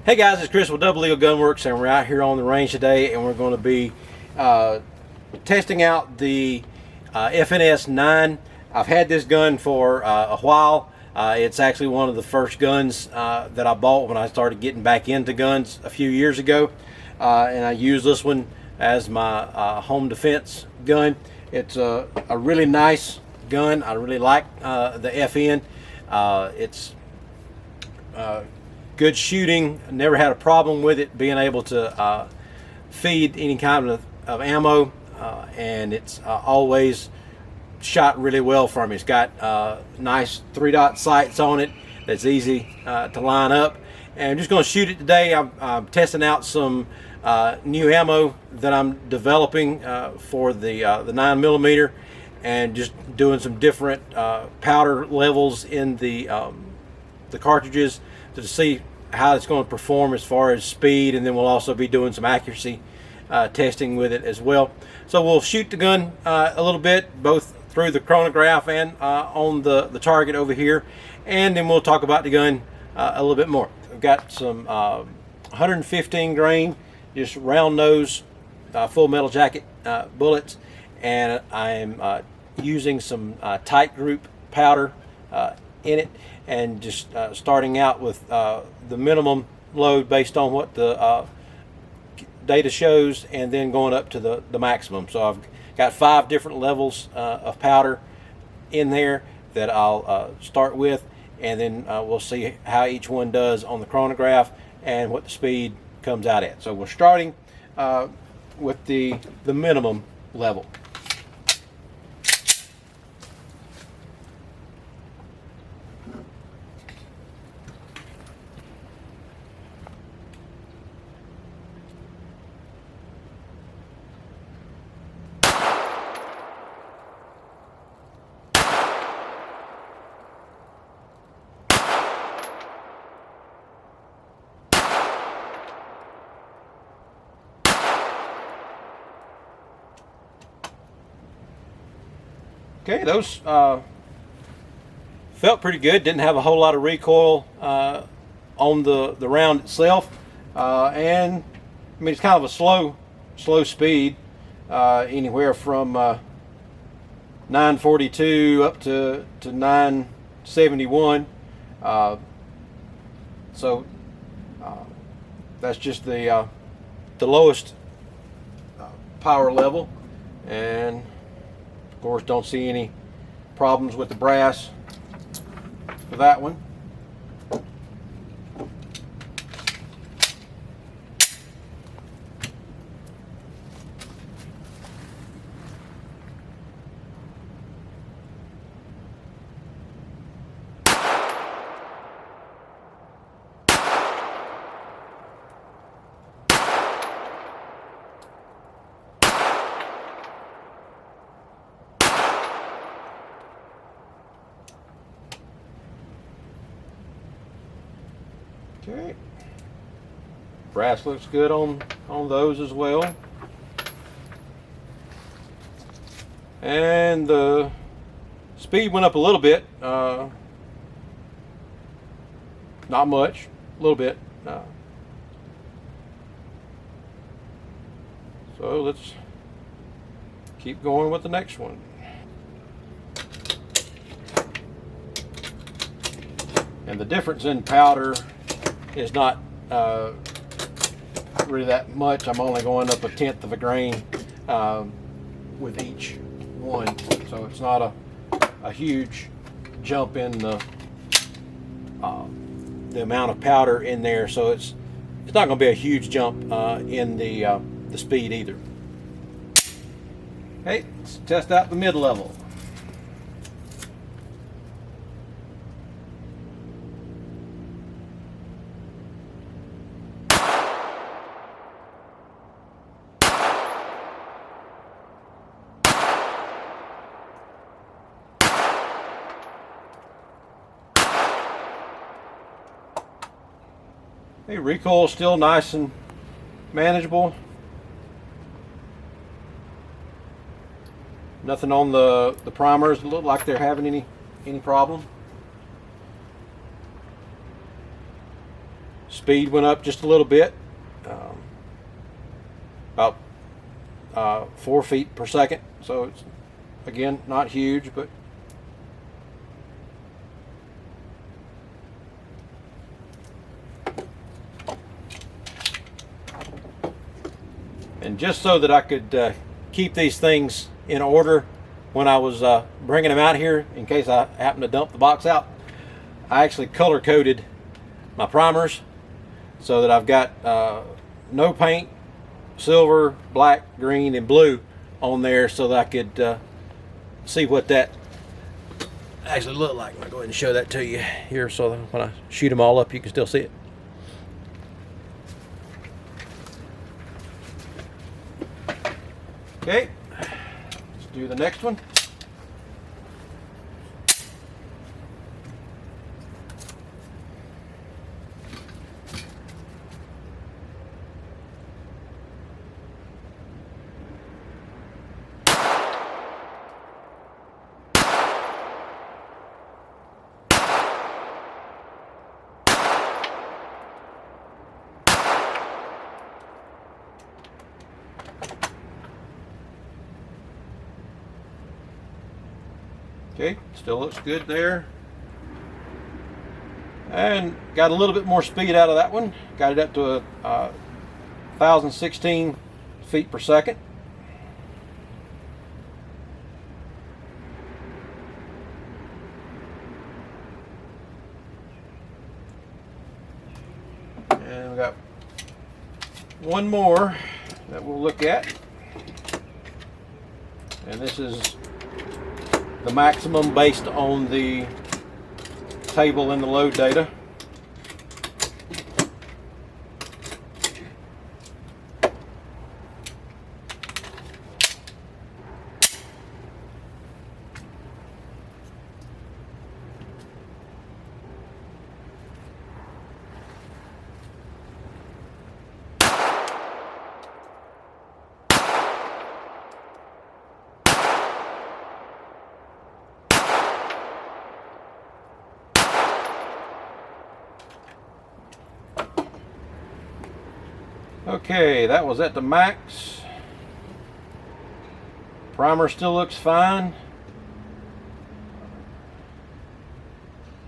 Hey guys, it's Chris with Double Eagle Gunworks, and we're out here on the range today, and we're going to be testing out the FNS9. I've had this gun for a while. It's actually one of the first guns that I bought when I started getting back into guns a few years ago, and I use this one as my home defense gun. It's a really nice gun. I really like the FN. It's good shooting. Never had a problem with it being able to feed any kind of ammo, and it's always shot really well for me. It's got nice 3-dot sights on it that's easy to line up, and I'm just going to shoot it today. I'm testing out some new ammo that I'm developing for the 9mm, and just doing some different powder levels in the cartridges to see how it's going to perform as far as speed, and then we'll also be doing some accuracy testing with it as well. So we'll shoot the gun a little bit, both through the chronograph and on the target over here, and then we'll talk about the gun a little bit more. We've got some 115 grain, just round nose, full metal jacket bullets, and I'm using some tight group powder in it, and just starting out with the minimum load based on what the data shows, and then going up to the maximum. So I've got 5 different levels of powder in there that I'll start with, and then we'll see how each one does on the chronograph and what the speed comes out at. So we're starting with the minimum level. Okay, those felt pretty good. Didn't have a whole lot of recoil on the round itself, and I mean, it's kind of a slow speed, anywhere from 942 up to 971. So that's just the lowest power level, and of course, don't see any problems with the brass for that one. Okay, brass looks good on those as well, and the speed went up a little bit, not much, a little bit. So let's keep going with the next one. And the difference in powder is not really that much. I'm only going up 1/10 of a grain with each one, so it's not a huge jump in the amount of powder in there. So it's not going to be a huge jump in the speed either. Okay, let's test out the mid level. Hey, recoil is still nice and manageable. Nothing on the primers that look like they're having any problem. speed went up just a little bit, about 4 feet per second. So it's, again, not huge, but and just so that I could keep these things in order when I was bringing them out here, in case I happen to dump the box out, I actually color coded my primers so that I've got no paint, silver, black, green, and blue on there, so that I could see what that actually looked like. I'll go ahead and show that to you here, so that when I shoot them all up, you can still see it. Okay, let's do the next one. Okay, still looks good there. And got a little bit more speed out of that one. Got it up to 1,016 feet per second. And we got one more that we'll look at. And this is the maximum based on the table in the load data. Okay, that was at the max. Primer still looks fine.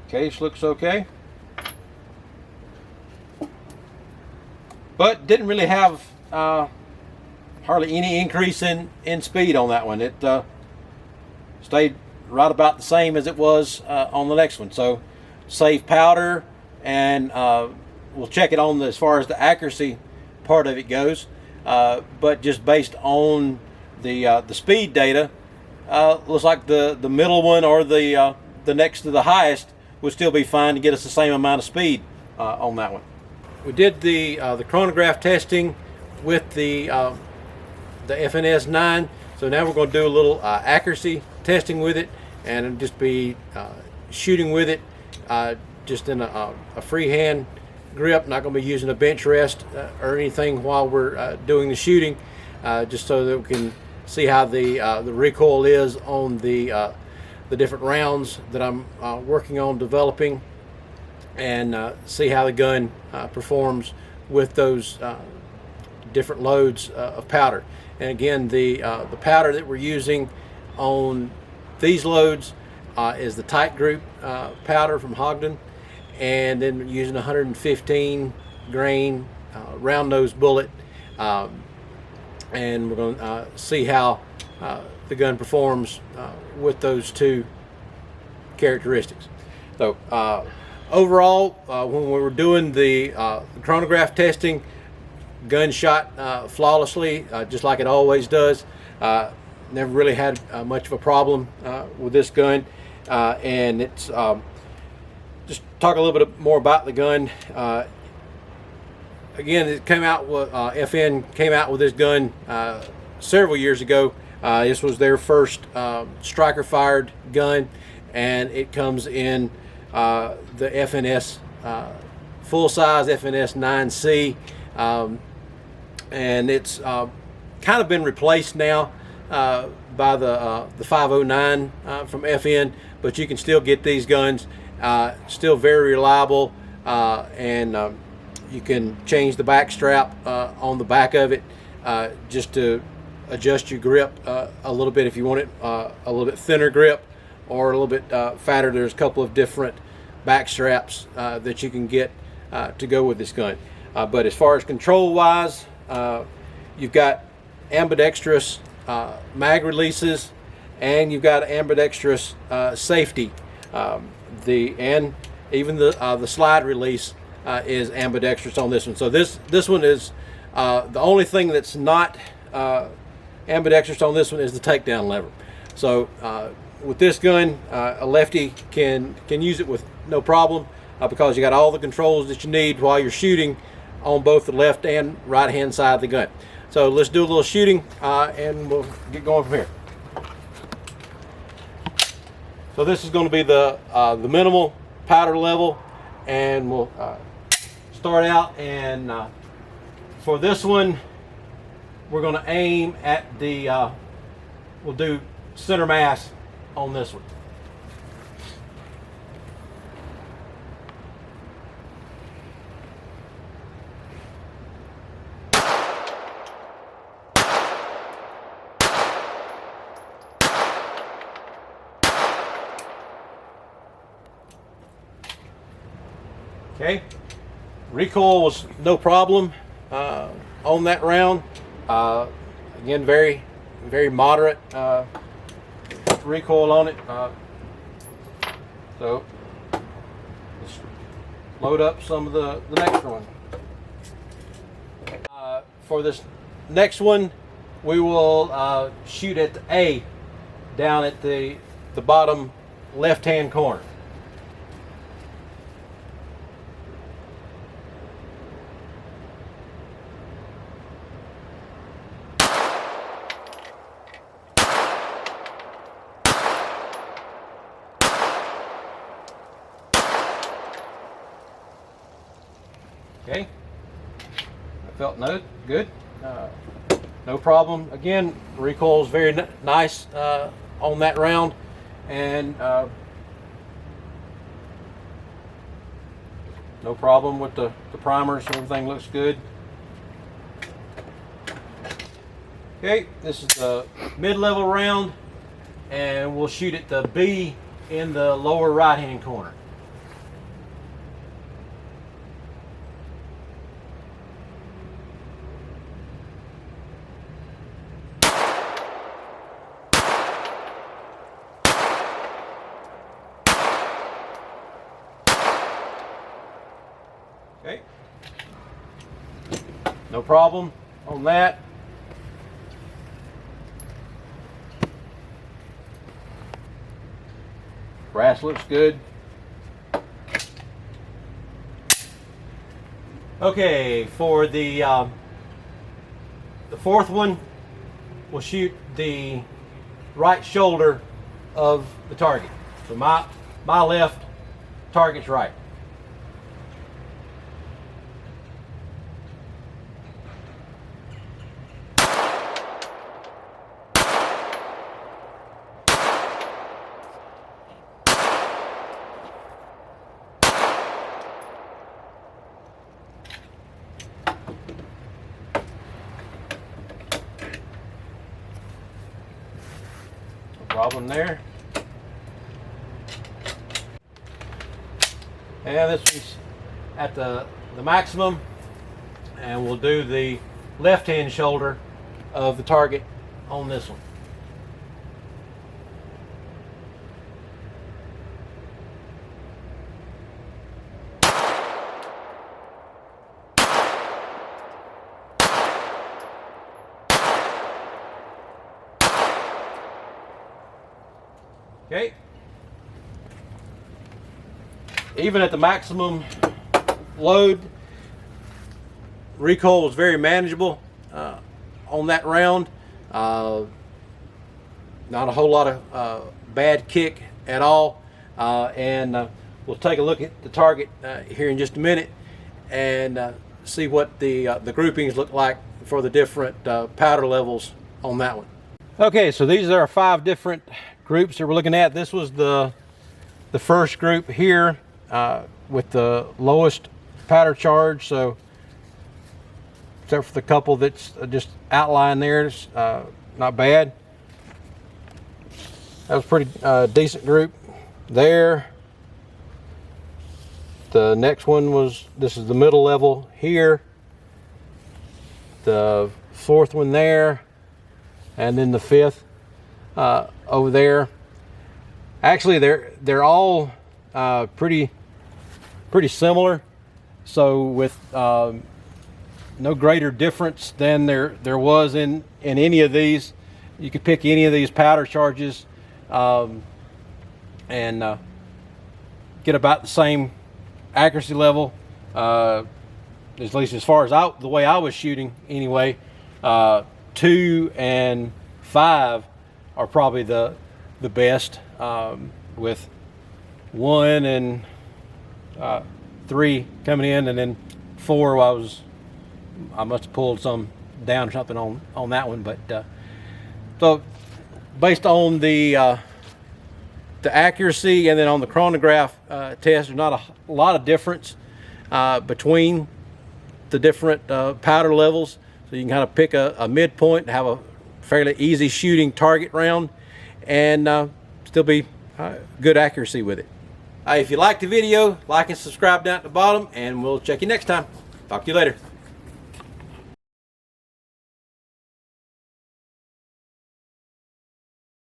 Case looks okay. But didn't really have hardly any increase in speed on that one. It stayed right about the same as it was on the next one. So save powder, and we'll check it on as far as the accuracy part of it goes, but just based on the speed data, looks like the middle one or the next to the highest would still be fine to get us the same amount of speed on that one. We did the chronograph testing with the FNS9, so now we're going to do a little accuracy testing with it, and just be shooting with it just in a freehand grip. Not going to be using a bench rest or anything while we're doing the shooting, just so that we can see how the recoil is on the different rounds that I'm working on developing, and see how the gun performs with those different loads of powder. And again, the powder that we're using on these loads is the tight group powder from Ogden. And then we're using 115 grain round nose bullet, and we're going to see how the gun performs with those two characteristics. So overall, when we were doing the chronograph testing, gun shot flawlessly, just like it always does. Never really had much of a problem with this gun, and it's just talk a little bit more about the gun. Again, it came out with FN came out with this gun several years ago. This was their first striker fired gun, and it comes in the FNS full size FNS 9C, and it's kind of been replaced now by the 509 from FN, but you can still get these guns. Still very reliable, and You can change the back strap on the back of it just to adjust your grip a little bit if you want it a little bit thinner grip or a little bit fatter. There's a couple of different back straps that you can get to go with this gun. But as far as control wise, you've got ambidextrous mag releases, and you've got ambidextrous safety. And even the slide release is ambidextrous on this one. So this one is the only thing that's not ambidextrous on this one is the takedown lever. So with this gun, a lefty can use it with no problem because you got all the controls that you need while you're shooting on both the left and right hand side of the gun. So let's do a little shooting and we'll get going from here. So this is going to be the minimal powder level, and we'll start out, and for this one we're going to aim at the we'll do center mass on this one. Okay, recoil was no problem on that round. Again, very moderate recoil on it. So let's load up some of the next one. For this next one, we will shoot at the A down at the bottom left-hand corner. Okay, I felt good, no problem. Again, recoil is very nice on that round, and no problem with the primers. Everything looks good. Okay, this is the mid-level round, and we'll shoot at the B in the lower right-hand corner. Okay, no problem on that. Brass looks good. Okay, for the fourth one, we'll shoot the right shoulder of the target. So my left, target's right. Problem there. And this one's at the maximum, and we'll do the left hand shoulder of the target on this one. Okay, even at the maximum load, recoil was very manageable on that round. Not a whole lot of bad kick at all, and we'll take a look at the target here in just a minute and see what the groupings look like for the different powder levels on that one. Okay, so these are 5 different groups that we're looking at. This was the first group here with the lowest powder charge. So except for the couple that's just outlined there. It's not bad. That was a pretty decent group there. The next one was, this is the middle level here. The fourth one there, and then the fifth over there. Actually, they're all pretty similar. So with no greater difference than there was in any of these. You could pick any of these powder charges and get about the same accuracy level, at least as far as the way I was shooting anyway. 2 and 5 are probably the best, with 1 and 3 coming in, and then 4 I must have pulled some down or something on that one. But so based on the accuracy and then on the chronograph test, there's not a lot of difference between the different powder levels. So you can kind of pick a midpoint to have a fairly easy shooting target round, and still be good accuracy with it. If you liked the video, like and subscribe down at the bottom, and we'll check you next time. Talk to you later.